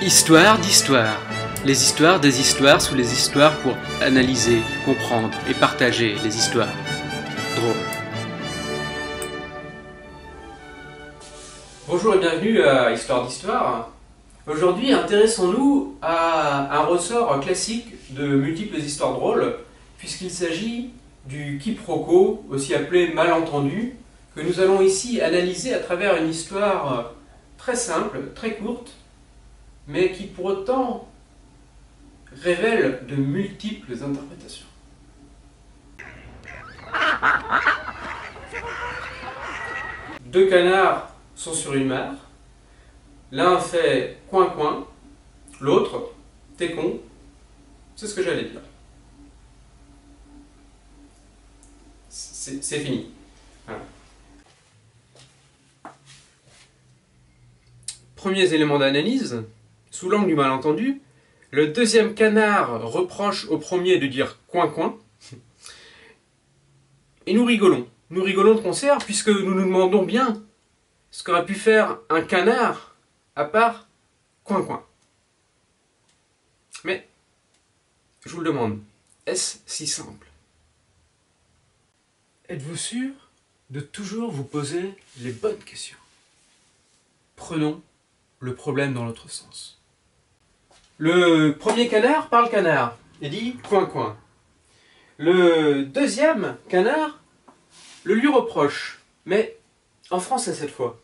Histoire d'histoire. Les histoires des histoires sous les histoires pour analyser, comprendre et partager les histoires drôles. Bonjour et bienvenue à Histoire d'histoire. Aujourd'hui, intéressons-nous à un ressort classique de multiples histoires drôles, puisqu'il s'agit du quiproquo, aussi appelé malentendu, que nous allons ici analyser à travers une histoire très simple, très courte, mais qui pour autant révèle de multiples interprétations. Deux canards sont sur une mare. L'un fait coin-coin, l'autre t'es con. C'est ce que j'allais dire. C'est fini. Voilà. Premiers éléments d'analyse, sous l'angle du malentendu, le deuxième canard reproche au premier de dire coin-coin, et nous rigolons. Nous rigolons de concert puisque nous nous demandons bien ce qu'aurait pu faire un canard à part coin-coin. Mais, je vous le demande, est-ce si simple? Êtes-vous sûr de toujours vous poser les bonnes questions? Prenons le problème dans l'autre sens. Le premier canard parle canard et dit coin-coin. Le deuxième canard le lui reproche, mais en français cette fois.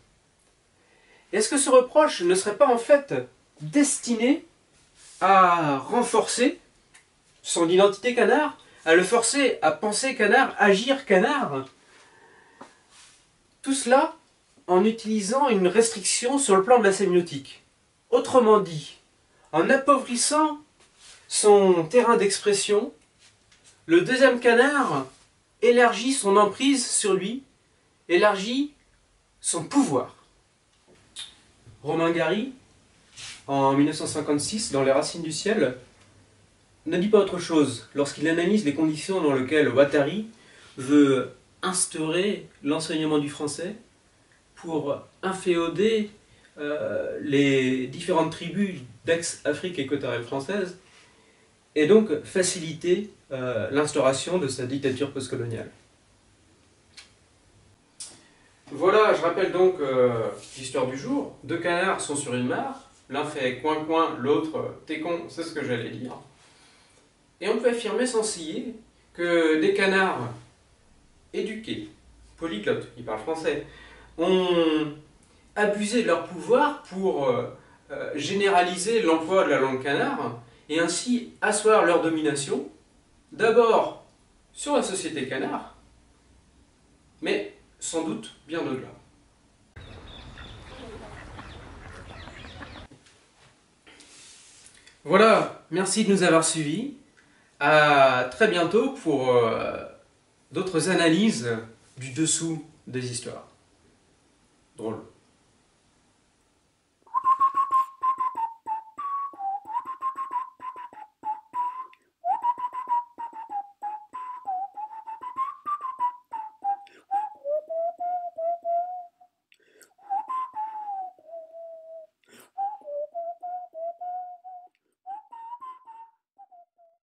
Est-ce que ce reproche ne serait pas en fait destiné à renforcer son identité canard, à le forcer à penser canard, agir canard? Tout cela en utilisant une restriction sur le plan de la sémiotique. Autrement dit, en appauvrissant son terrain d'expression, le deuxième canard élargit son emprise sur lui, élargit son pouvoir. Romain Gary, en 1956, dans Les Racines du ciel, ne dit pas autre chose lorsqu'il analyse les conditions dans lesquelles Ouattari veut instaurer l'enseignement du français pour inféoder les différentes tribus d'ex-Afrique équatoriale française et donc faciliter l'instauration de sa dictature postcoloniale. Voilà, je rappelle donc l'histoire du jour. Deux canards sont sur une mare, l'un fait coin-coin, l'autre t'es con, c'est ce que j'allais dire. Et on peut affirmer sans ciller que des canards éduqués, polyglottes, ils parlent français, ont abusé de leur pouvoir pour généraliser l'emploi de la langue canard et ainsi asseoir leur domination, d'abord sur la société canard, mais sans doute bien au-delà. Voilà, merci de nous avoir suivis. À très bientôt pour d'autres analyses du dessous des histoires drôles.